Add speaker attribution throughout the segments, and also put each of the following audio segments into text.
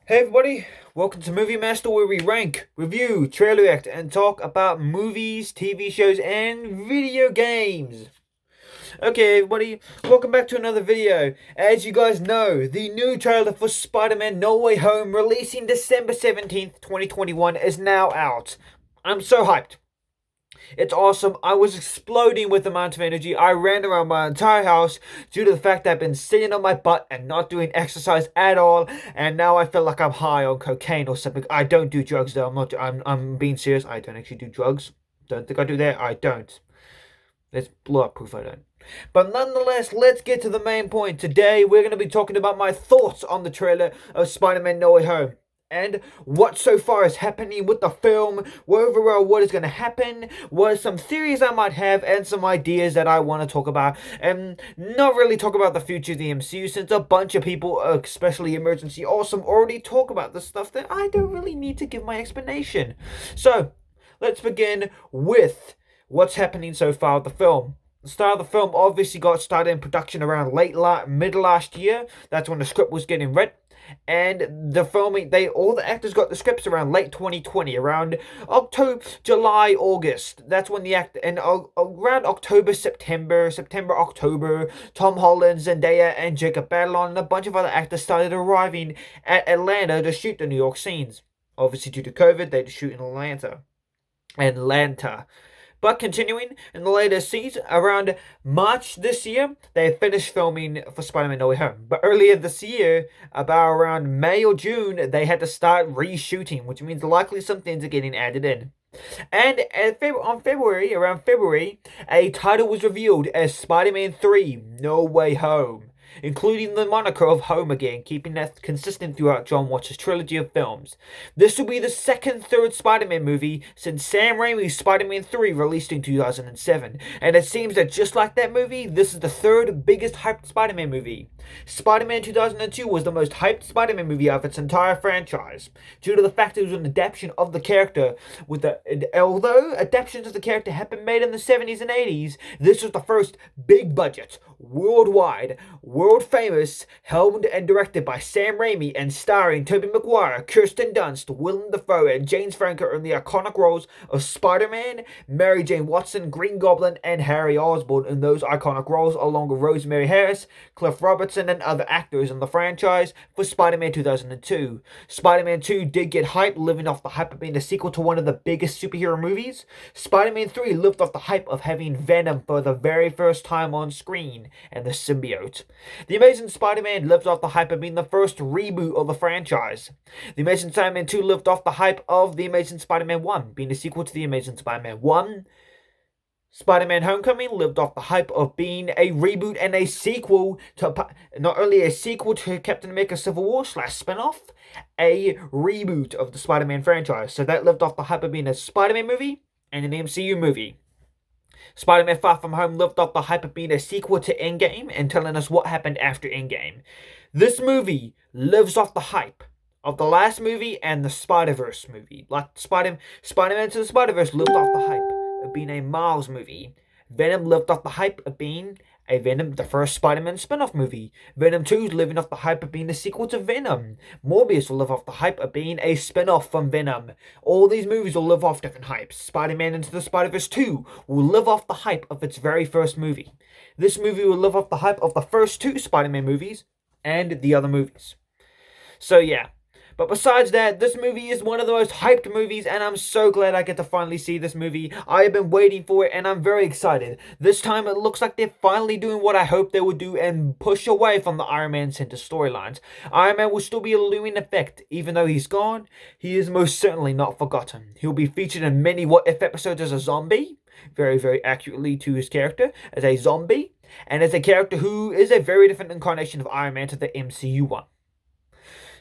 Speaker 1: Hey everybody, welcome to Movie Master, where we rank, review, trailer react, and talk about movies, TV shows, and video games. Okay everybody, welcome back to another video. As you guys know, the new trailer for Spider-Man No Way Home, releasing December 17th, 2021, is now out. I'm so hyped. It's awesome. I was exploding with the amount of energy. I ran around my entire house due to the fact that I've been sitting on my butt and not doing exercise at all. And now I feel like I'm high on cocaine or something. I don't do drugs though. I'm being serious. I don't actually do drugs. Don't think I do that. I don't. It's bulletproof. I don't. But nonetheless, let's get to the main point. Today, we're going to be talking about my thoughts on the trailer of Spider-Man No Way Home. And what so far is happening with the film, overall what is going to happen, what are some theories I might have, and some ideas that I want to talk about, and not really talk about the future of the MCU, since a bunch of people, especially Emergency Awesome, already talk about this stuff that I don't really need to give my explanation. So, let's begin with what's happening so far with the film. The start of the film obviously got started in production around mid last year. That's when the script was getting read, and the filming, all the actors got the scripts around late 2020, around October, July, August. That's when the act and around September, October, Tom Holland, Zendaya, and Jacob Batalon, and a bunch of other actors started arriving at Atlanta to shoot the New York scenes. Obviously, due to COVID, they had to shoot in Atlanta. But continuing in the later season, around March this year, they finished filming for Spider-Man No Way Home. But earlier this year, about around May or June, they had to start reshooting, which means likely some things are getting added in. And around February, a title was revealed as Spider-Man 3 No Way Home, including the moniker of Home Again, keeping that consistent throughout John Watts' trilogy of films. This will be the third Spider-Man movie since Sam Raimi's Spider-Man 3 released in 2007, and it seems that just like that movie, this is the third biggest hyped Spider-Man movie. Spider-Man 2002 was the most hyped Spider-Man movie of its entire franchise, due to the fact it was an adaptation of the character. Although adaptations of the character had been made in the 70s and 80s, this was the first big budget, worldwide, world famous, helmed and directed by Sam Raimi and starring Tobey Maguire, Kirsten Dunst, Willem Dafoe, and James Franco in the iconic roles of Spider-Man, Mary Jane Watson, Green Goblin, and Harry Osborn in those iconic roles, along with Rosemary Harris, Cliff Robertson, and other actors in the franchise for Spider-Man 2002. Spider-Man 2 did get hype, living off the hype of being a sequel to one of the biggest superhero movies. Spider-Man 3 lived off the hype of having Venom for the very first time on screen, and the symbiote. The Amazing Spider-Man lived off the hype of being the first reboot of the franchise. The Amazing Spider-Man 2 lived off the hype of The Amazing Spider-Man 1, being a sequel to The Amazing Spider-Man 1. Spider-Man Homecoming lived off the hype of being a reboot and a sequel to, not only a sequel to Captain America Civil War / spinoff, a reboot of the Spider-Man franchise. So that lived off the hype of being a Spider-Man movie and an MCU movie. Spider-Man Far From Home lived off the hype of being a sequel to Endgame and telling us what happened after Endgame. This movie lives off the hype of the last movie and the Spider-Verse movie. Like Spider-Man to the Spider-Verse lived off the hype of being a Miles movie. Venom lived off the hype of being the first Spider-Man spin-off movie. Venom 2 is living off the hype of being a sequel to Venom. Morbius will live off the hype of being a spin-off from Venom. All these movies will live off different hypes. Spider-Man Into the Spider-Verse 2 will live off the hype of its very first movie. This movie will live off the hype of the first two Spider-Man movies and the other movies. So yeah. But besides that, this movie is one of the most hyped movies, and I'm so glad I get to finally see this movie. I have been waiting for it, and I'm very excited. This time, it looks like they're finally doing what I hoped they would do and push away from the Iron Man center storylines. Iron Man will still be a looming effect. Even though he's gone, he is most certainly not forgotten. He'll be featured in many What If episodes as a zombie, very, very accurately to his character, as a zombie, and as a character who is a very different incarnation of Iron Man to the MCU one.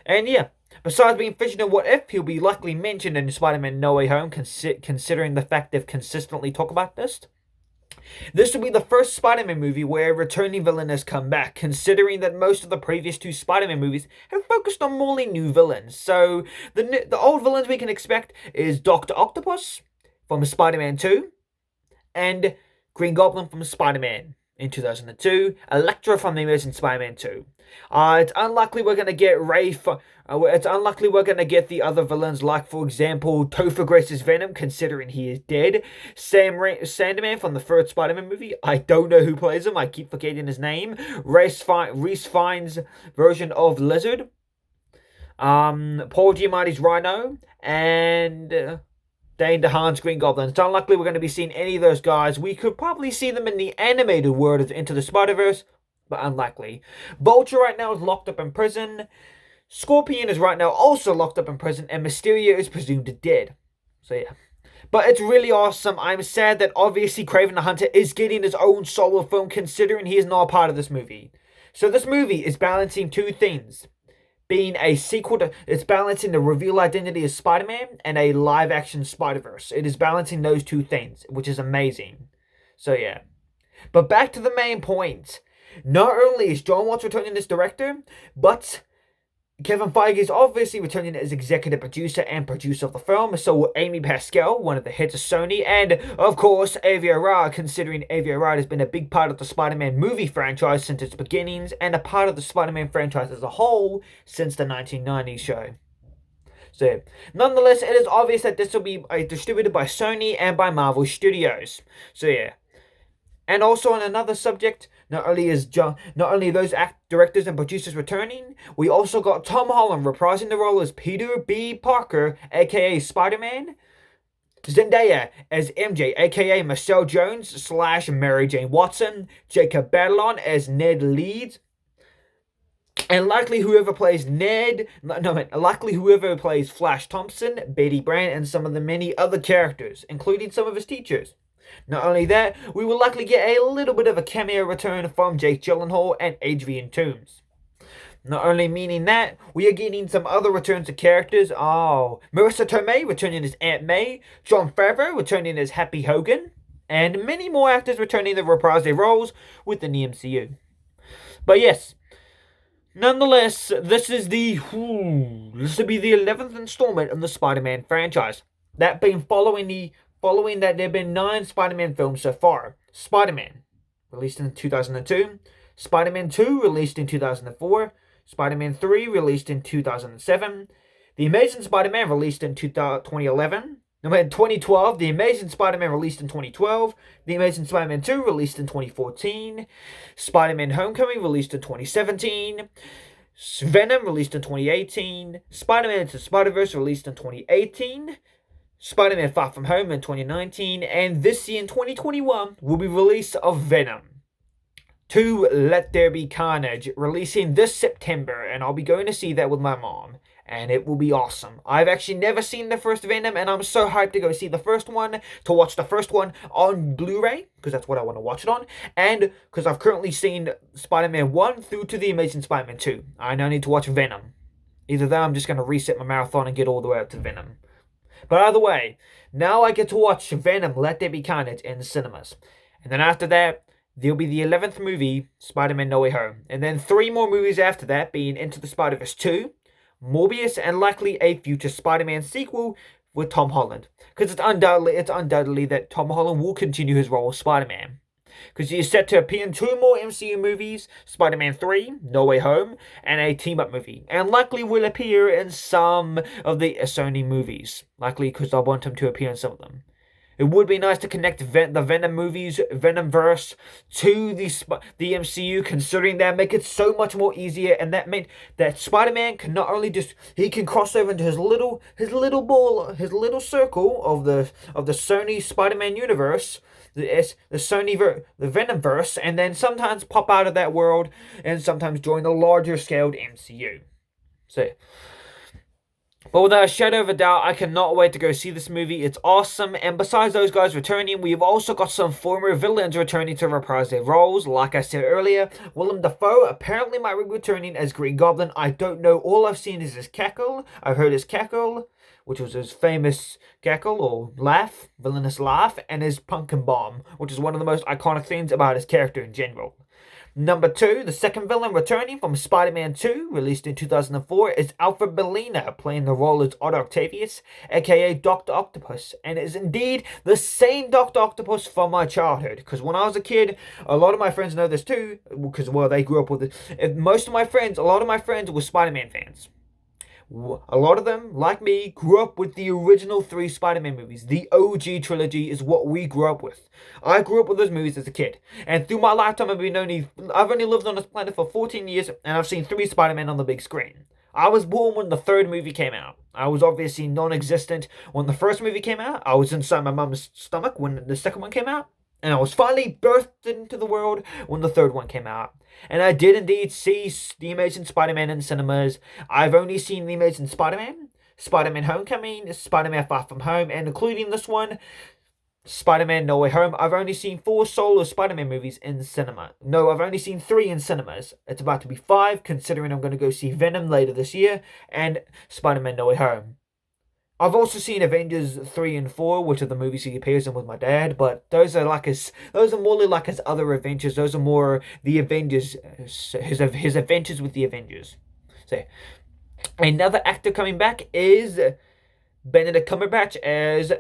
Speaker 1: And yeah, besides being featured in What If, he'll be likely mentioned in Spider-Man No Way Home, considering the fact they've consistently talked about this. This will be the first Spider-Man movie where a returning villain has come back, considering that most of the previous two Spider-Man movies have focused on more new villains. So, the old villains we can expect is Dr. Octopus from Spider-Man 2, and Green Goblin from Spider-Man in 2002, Electra from the Amazing Spider-Man 2. It's unlikely we're gonna get it's unlikely we're gonna get the other villains, like for example Topher Grace's Venom, considering he is dead. Sandman from the third Spider-Man movie. I don't know who plays him. I keep forgetting his name. Reese Fiennes' version of Lizard. Paul Giamatti's Rhino, and Dane DeHaan's Green Goblin. It's unlikely we're going to be seeing any of those guys. We could probably see them in the animated world of Into the Spider-Verse, but unlikely. Vulture right now is locked up in prison. Scorpion is right now also locked up in prison, and Mysterio is presumed dead. So yeah. But it's really awesome. I'm sad that obviously Kraven the Hunter is getting his own solo film, considering he is not a part of this movie. So this movie is balancing two things. Being a sequel to, it's balancing the reveal identity of Spider-Man and a live-action Spider-Verse. It is balancing those two things, which is amazing. So yeah. But back to the main point. Not only is John Watts returning as director, but Kevin Feige is obviously returning as executive producer and producer of the film, so will Amy Pascal, one of the heads of Sony, and, of course, Avi Arad, considering Avi Arad has been a big part of the Spider-Man movie franchise since its beginnings, and a part of the Spider-Man franchise as a whole since the 1990s show. So, nonetheless, it is obvious that this will be distributed by Sony and by Marvel Studios. So, yeah. And also on another subject, not only those directors and producers returning, we also got Tom Holland reprising the role as Peter B. Parker, aka Spider-Man, Zendaya as MJ, aka Michelle Jones / Mary Jane Watson, Jacob Batalon as Ned Leeds, and likely whoever plays Flash Thompson, Betty Brant, and some of the many other characters, including some of his teachers. Not only that, we will likely get a little bit of a cameo return from Jake Gyllenhaal and Adrian Toomes. Not only meaning that, we are getting some other returns of characters. Marissa Tomei returning as Aunt May, Jon Favreau returning as Happy Hogan, and many more actors returning to reprise their roles within the MCU. But yes, nonetheless, this will be the 11th installment of the Spider-Man franchise. That being following that, there have been 9 Spider-Man films so far. Spider-Man, released in 2002. Spider-Man 2, released in 2004. Spider-Man 3, released in 2007. The Amazing Spider-Man, released in 2011. 2012. The Amazing Spider-Man, released in 2012. The Amazing Spider-Man 2, released in 2014. Spider-Man Homecoming, released in 2017. Venom, released in 2018. Spider-Man Into the Spider-Verse, released in 2018. Spider-Man Far From Home in 2019, and this year in 2021 will be release of Venom 2 Let There Be Carnage, releasing this September, and I'll be going to see that with my mom, and it will be awesome. I've actually never seen the first Venom, and I'm so hyped to go see the first one, to watch the first one on Blu-ray, because that's what I want to watch it on, and because I've currently seen Spider-Man 1 through to the Amazing Spider-Man 2. I now need to watch Venom. Either that, I'm just going to reset my marathon and get all the way up to Venom. But either way, now I get to watch Venom Let There Be Carnage in the cinemas. And then after that, there'll be the 11th movie, Spider-Man No Way Home. And then 3 more movies after that, being Into the Spider-Verse 2, Morbius, and likely a future Spider-Man sequel with Tom Holland. Because it's undoubtedly that Tom Holland will continue his role as Spider-Man. Because he is set to appear in 2 more MCU movies, Spider-Man 3, No Way Home, and a team-up movie. And likely will appear in some of the Sony movies. Likely because I want him to appear in some of them. It would be nice to connect the Venom movies, Venomverse, to the MCU, considering that make it so much more easier, and that meant that Spider-Man can not only he can cross over into his little circle of the Sony Spider-Man universe, the Venomverse, and then sometimes pop out of that world and sometimes join the larger scaled MCU. So, but without a shadow of a doubt, I cannot wait to go see this movie. It's awesome. And besides those guys returning, we've also got some former villains returning to reprise their roles. Like I said earlier, Willem Dafoe apparently might be returning as Green Goblin. I don't know. All I've seen is his cackle. I've heard his cackle, which was his famous cackle or laugh, villainous laugh, and his pumpkin bomb, which is one of the most iconic things about his character in general. Number 2, the second villain returning from Spider-Man 2, released in 2004, is Alfred Molina, playing the role as Otto Octavius, aka Dr. Octopus, and is indeed the same Dr. Octopus from my childhood. Because when I was a kid, a lot of my friends know this too, because, well, they grew up with it. Most of my friends, a lot of my friends were Spider-Man fans. A lot of them, like me, grew up with the original 3 Spider-Man movies. The OG trilogy is what we grew up with. I grew up with those movies as a kid. And through my lifetime, I've only lived on this planet for 14 years, and I've seen 3 Spider-Man on the big screen. I was born when the 3rd movie came out. I was obviously non-existent when the 1st movie came out. I was inside my mum's stomach when the 2nd one came out. And I was finally birthed into the world when the 3rd one came out. And I did indeed see The Amazing Spider-Man in cinemas. I've only seen The Amazing Spider-Man, Spider-Man Homecoming, Spider-Man Far From Home, and including this one, Spider-Man No Way Home. I've only seen 4 solo Spider-Man movies in cinema. No, I've only seen 3 in cinemas. It's about to be 5, considering I'm going to go see Venom later this year, and Spider-Man No Way Home. I've also seen Avengers 3 and 4, which are the movies he appears in with my dad, but those are more like his other adventures. Those are more the Avengers, his adventures with the Avengers. So, another actor coming back is Benedict Cumberbatch as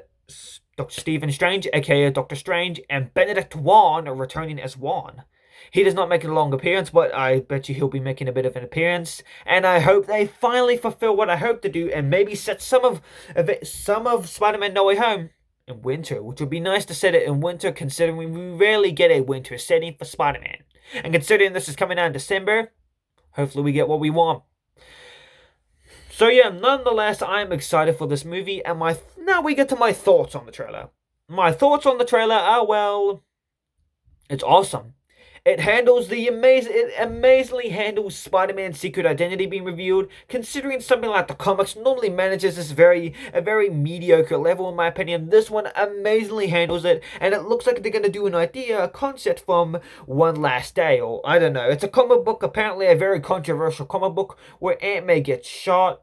Speaker 1: Dr. Stephen Strange, aka Doctor Strange, and Benedict Wong returning as Wong. He does not make a long appearance, but I bet you he'll be making a bit of an appearance. And I hope they finally fulfill what I hope to do and maybe set some of Spider-Man No Way Home in winter, which would be nice to set it in winter considering we rarely get a winter setting for Spider-Man. And considering this is coming out in December, hopefully we get what we want. So yeah, nonetheless, I'm excited for this movie, and now we get to my thoughts on the trailer. My thoughts on the trailer are, well, it's awesome. It amazingly handles Spider-Man's secret identity being revealed, considering something like the comics normally manages a very mediocre level, in my opinion. This one amazingly handles it, and it looks like they're going to do a concept from One Last Day, or I don't know. It's a comic book, apparently a very controversial comic book, where Aunt May gets shot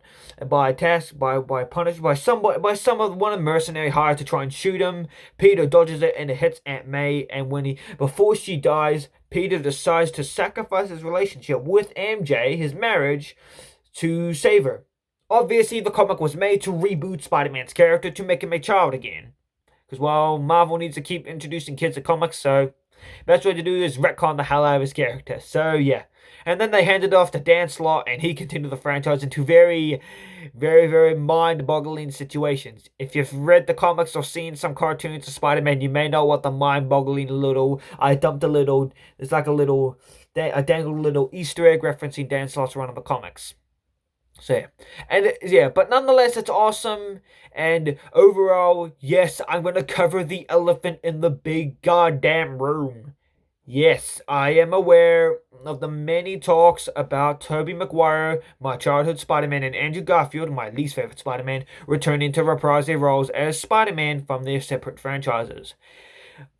Speaker 1: by one of the mercenary hired to try and shoot him. Peter dodges it and it hits Aunt May, and before she dies, Peter decides to sacrifice his relationship with MJ, his marriage, to save her. Obviously, the comic was made to reboot Spider-Man's character to make him a child again. Because, well, Marvel needs to keep introducing kids to comics, so best way to do is retcon the hell out of his character. So, yeah. And then they handed off to Dan Slott, and he continued the franchise into very, very, very mind-boggling situations. If you've read the comics or seen some cartoons of Spider-Man, you may know what the mind-boggling I dangled a little Easter egg referencing Dan Slott's run of the comics. So yeah, but nonetheless, it's awesome. And overall, yes, I'm going to cover the elephant in the big goddamn room. Yes, I am aware of the many talks about Tobey Maguire, my childhood Spider-Man, and Andrew Garfield, my least favorite Spider-Man, returning to reprise their roles as Spider-Man from their separate franchises.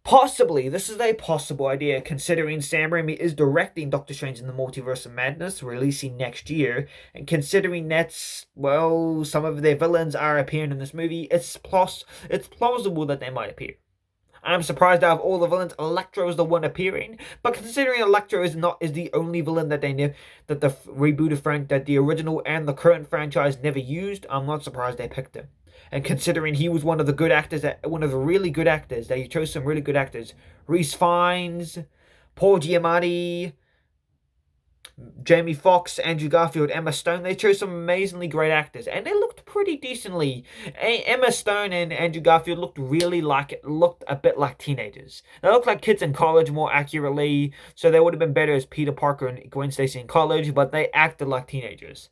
Speaker 1: Possibly, this is a possible idea, considering Sam Raimi is directing Doctor Strange in the Multiverse of Madness, releasing next year, and considering that's, well, some of their villains are appearing in this movie, it's plausible that they might appear. I'm surprised out of all the villains, Electro is the one appearing. But considering Electro is the only villain that the rebooted that the original and the current franchise never used, I'm not surprised they picked him. And considering he was one of the really good actors, they chose some really good actors. Rhys Fiennes, Paul Giamatti, Jamie Foxx, Andrew Garfield, Emma Stone. They chose some amazingly great actors, and they looked pretty decently. Emma Stone and Andrew Garfield looked a bit like teenagers. They looked like kids in college more accurately, so they would have been better as Peter Parker and Gwen Stacy in college, but they acted like teenagers.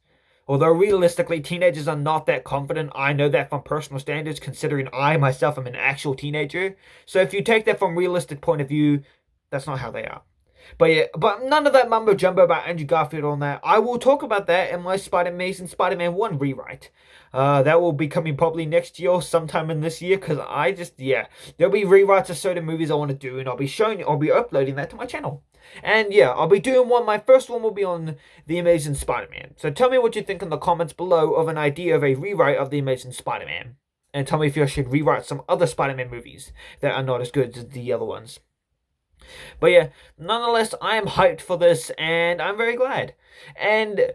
Speaker 1: Although realistically, teenagers are not that confident. I know that from personal standards, considering I myself am an actual teenager. So if you take that from a realistic point of view, that's not how they are. But yeah, but none of that mumbo jumbo about Andrew Garfield on that. I will talk about that in my Amazing Spider-Man 1 rewrite. That will be coming probably next year or sometime in this year, because there'll be rewrites of certain movies I want to do, and I'll be uploading that to my channel. And yeah, I'll be doing my first one will be on The Amazing Spider-Man. So tell me what you think in the comments below of an idea of a rewrite of The Amazing Spider-Man. And tell me if I should rewrite some other Spider-Man movies that are not as good as the other ones. But yeah, nonetheless, I am hyped for this, and I'm very glad. And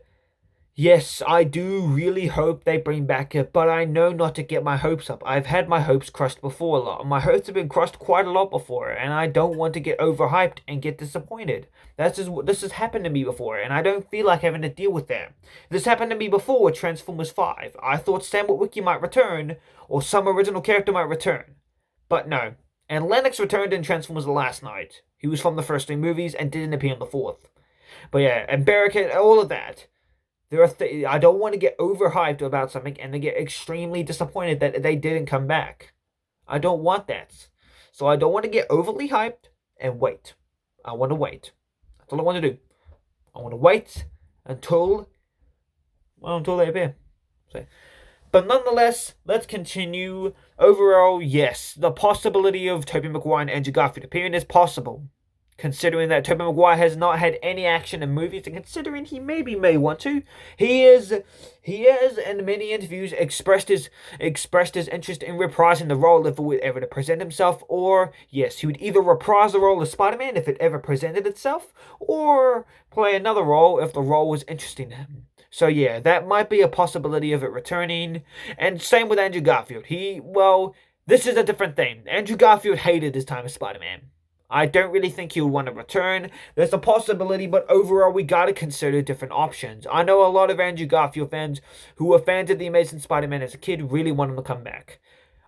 Speaker 1: yes, I do really hope they bring back it, but I know not to get my hopes up. I've had my hopes crushed before a lot. My hopes have been crushed quite a lot before, and I don't want to get overhyped and get disappointed. This has happened to me before, and I don't feel like having to deal with that. This happened to me before with Transformers 5. I thought Sam Witwicky might return, or some original character might return. But no. And Lennox returned in Transformers the last night. He was from the first three movies and didn't appear in the fourth. But yeah, and Barricade, all of that. I don't want to get overhyped about something and then get extremely disappointed that they didn't come back. I don't want that. So I don't want to get overly hyped and wait. I want to wait. That's all I want to do. I want to wait until they appear. So, but nonetheless, let's continue. Overall, yes, the possibility of Tobey Maguire and Andrew Garfield appearing is possible. Considering that Tobey Maguire has not had any action in movies, and considering he maybe may want to, he has in many interviews expressed his interest in reprising the role if it would ever to present himself, or yes, he would either reprise the role of Spider-Man if it ever presented itself, or play another role if the role was interesting to him. So yeah, that might be a possibility of it returning. And same with Andrew Garfield. This is a different thing. Andrew Garfield hated his time as Spider-Man. I don't really think he would want to return. There's a possibility, but overall, we gotta consider different options. I know a lot of Andrew Garfield fans who were fans of The Amazing Spider-Man as a kid really want him to come back.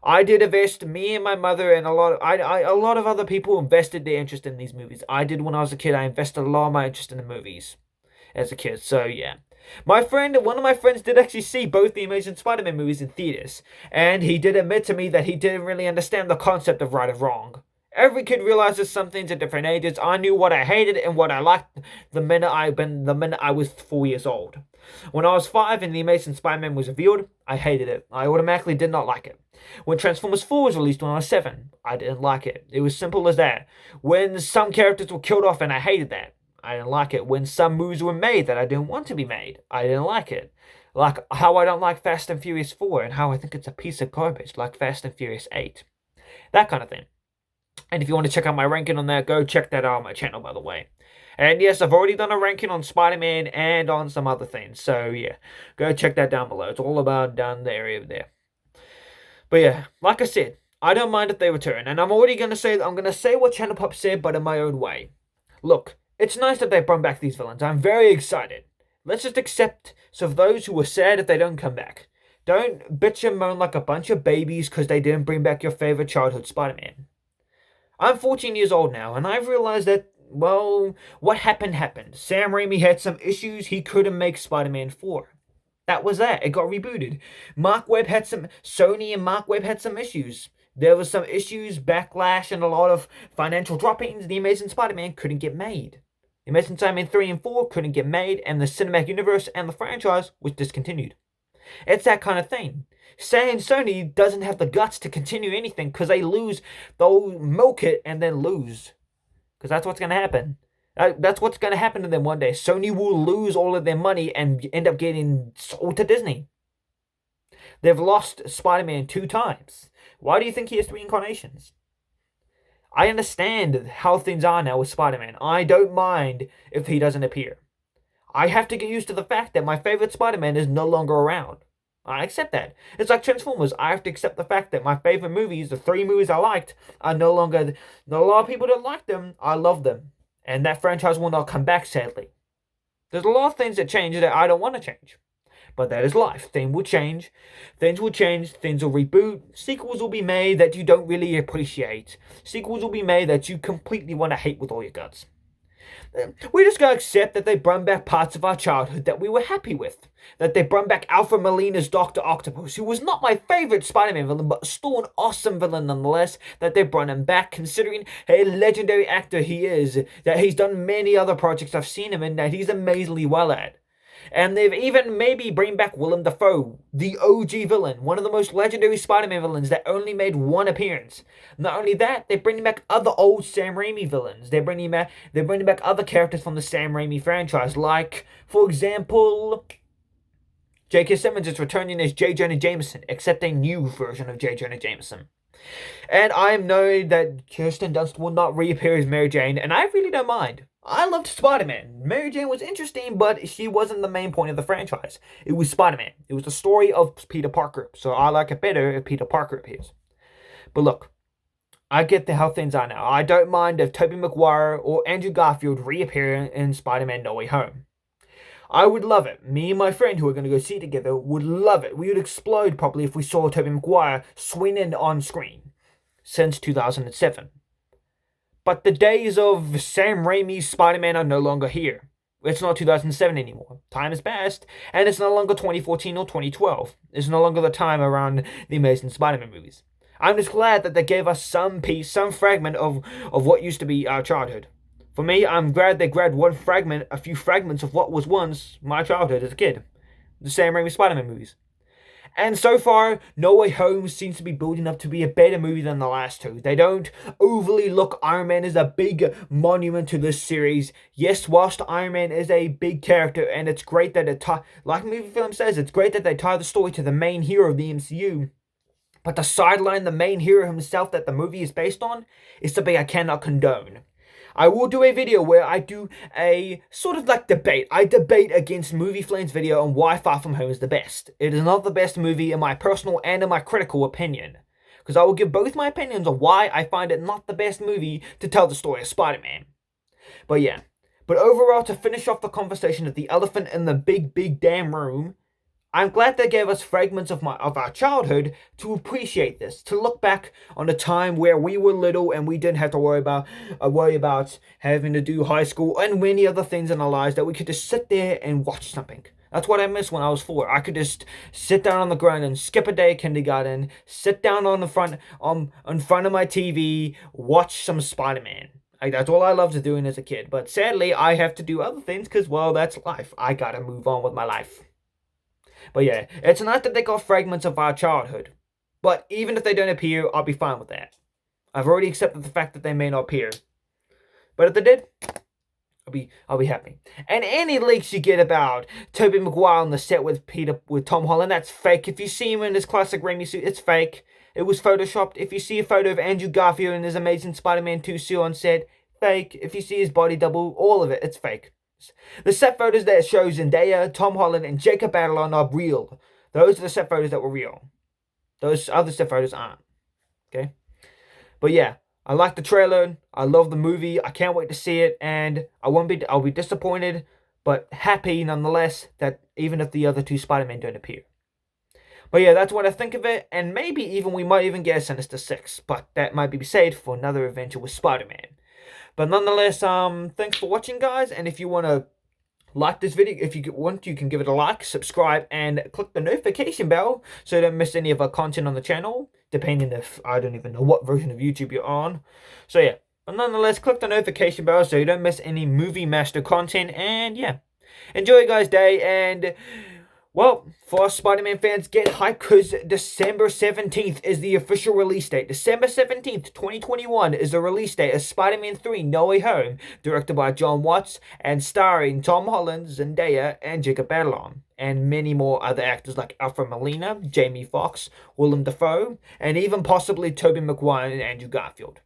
Speaker 1: I did invest, me and my mother and a lot of other people invested their interest in these movies. I did when I was a kid. I invested a lot of my interest in the movies as a kid. So yeah. One of my friends did actually see both the Amazing Spider-Man movies in theaters, and he did admit to me that he didn't really understand the concept of right or wrong. Every kid realizes some things at different ages. I knew what I hated and what I liked the minute I was 4 years old. When I was 5 and The Amazing Spider-Man was revealed, I hated it. I automatically did not like it. When Transformers 4 was released when I was 7, I didn't like it. It was simple as that. When some characters were killed off and I hated that, I didn't like it. When some movies were made that I didn't want to be made, I didn't like it. Like how I don't like Fast and Furious 4 and how I think it's a piece of garbage like Fast and Furious 8. That kind of thing. And if you want to check out my ranking on that, go check that out on my channel, by the way. And yes, I've already done a ranking on Spider-Man and on some other things. So yeah, go check that down below. It's all about down the area there. But yeah, like I said, I don't mind if they return. And I'm going to say what Channel Pop said, but in my own way. Look, it's nice that they brought back these villains. I'm very excited. Let's just accept so for those who are sad if they don't come back. Don't bitch and moan like a bunch of babies because they didn't bring back your favorite childhood Spider-Man. I'm 14 years old now, and I've realized that, what happened. Sam Raimi had some issues he couldn't make Spider-Man 4. That was that. It got rebooted. Sony and Mark Webb had some issues. There was some issues, backlash, and a lot of financial droppings. The Amazing Spider-Man couldn't get made. The Amazing Spider-Man 3 and 4 couldn't get made, and the cinematic universe and the franchise was discontinued. It's that kind of thing. Saying Sony doesn't have the guts to continue anything because they'll milk it and then lose. Because that's what's going to happen. That's what's going to happen to them one day. Sony will lose all of their money and end up getting sold to Disney. They've lost Spider-Man 2 times. Why do you think he has 3 incarnations? I understand how things are now with Spider-Man. I don't mind if he doesn't appear. I have to get used to the fact that my favorite Spider-Man is no longer around. I accept that. It's like Transformers. I have to accept the fact that my favorite movies, the 3 movies I liked, are no longer... A lot of people don't like them. I love them. And that franchise will not come back, sadly. There's a lot of things that change that I don't want to change. But that is life. Things will change. Things will reboot. Sequels will be made that you don't really appreciate. Sequels will be made that you completely want to hate with all your guts. We just gotta accept that they brought back parts of our childhood that we were happy with. That they brought back Alfred Molina's Dr. Octopus, who was not my favorite Spider-Man villain, but still an awesome villain nonetheless, that they brought him back, considering a legendary actor he is, that he's done many other projects I've seen him in that he's amazingly well at. And they've even maybe bring back Willem Dafoe, the OG villain, one of the most legendary Spider-Man villains that only made one appearance. Not only that, they're bringing back other old Sam Raimi villains. They're bringing back other characters from the Sam Raimi franchise, like, for example, J.K. Simmons is returning as J. Jonah Jameson, except a new version of J. Jonah Jameson. And I am knowing that Kirsten Dunst will not reappear as Mary Jane, and I really don't mind. I loved Spider-Man. Mary Jane was interesting, but she wasn't the main point of the franchise. It was Spider-Man. It was the story of Peter Parker, so I like it better if Peter Parker appears. But look, I get how things are now. I don't mind if Tobey Maguire or Andrew Garfield reappear in Spider-Man No Way Home. I would love it. Me and my friend who are going to go see it together would love it. We would explode probably if we saw Tobey Maguire swinging on screen since 2007. But the days of Sam Raimi's Spider-Man are no longer here. It's not 2007 anymore. Time has passed, and it's no longer 2014 or 2012. It's no longer the time around the Amazing Spider-Man movies. I'm just glad that they gave us some piece, some fragment of what used to be our childhood. For me, I'm glad they grabbed one fragment, a few fragments of what was once my childhood as a kid. The Sam Raimi Spider-Man movies. And so far, No Way Home seems to be building up to be a better movie than the last two. They don't overly look Iron Man as a big monument to this series. Yes, whilst Iron Man is a big character, and it's great that like the movie film says, it's great that they tie the story to the main hero of the MCU. But to sideline the main hero himself that the movie is based on is something I cannot condone. I will do a video where I do a sort of like debate. I debate against Movie Flame's video on why Far From Home is the best. It is not the best movie in my personal and in my critical opinion. Because I will give both my opinions on why I find it not the best movie to tell the story of Spider-Man. But yeah. But overall, to finish off the conversation of the elephant in the big damn room, I'm glad they gave us fragments of our childhood to appreciate this, to look back on a time where we were little and we didn't have to worry about having to do high school and many other things in our lives, that we could just sit there and watch something. That's what I missed when I was 4. I could just sit down on the ground and skip a day of kindergarten, sit down on the front in front of my TV, watch some Spider-Man. That's all I loved doing as a kid. But sadly, I have to do other things because, well, that's life. I gotta move on with my life. But yeah, it's nice that they got fragments of our childhood. But even if they don't appear, I'll be fine with that. I've already accepted the fact that they may not appear. But if they did, I'll be happy. And any leaks you get about Tobey Maguire on the set with Tom Holland, that's fake. If you see him in his classic Raimi suit, it's fake. It was photoshopped. If you see a photo of Andrew Garfield in his Amazing Spider-Man 2 suit on set, fake. If you see his body double, all of it, it's fake. The set photos that show Zendaya, Tom Holland, and Jacob Batalon are real. Those are the set photos that were real. Those other set photos aren't. Okay? But yeah, I like the trailer. I love the movie. I can't wait to see it. And I'll be disappointed, but happy nonetheless that even if the other two Spider-Men don't appear. But yeah, that's what I think of it. And maybe we might even get a Sinister Six. But that might be saved for another adventure with Spider-Man. But nonetheless, thanks for watching, guys. And if you want to like this video, if you want, you can give it a like, subscribe, and click the notification bell so you don't miss any of our content on the channel, depending if I don't even know what version of YouTube you're on. So yeah, but nonetheless, click the notification bell so you don't miss any Movie Master content. And yeah, enjoy your guys' day. And well, for us Spider-Man fans, get hyped because December 17th is the official release date. December 17th, 2021 is the release date of Spider-Man 3 No Way Home, directed by John Watts and starring Tom Holland, Zendaya, and Jacob Batalon, and many more other actors like Alfred Molina, Jamie Foxx, Willem Dafoe, and even possibly Tobey Maguire and Andrew Garfield.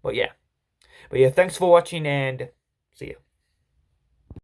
Speaker 1: But yeah, thanks for watching and see ya.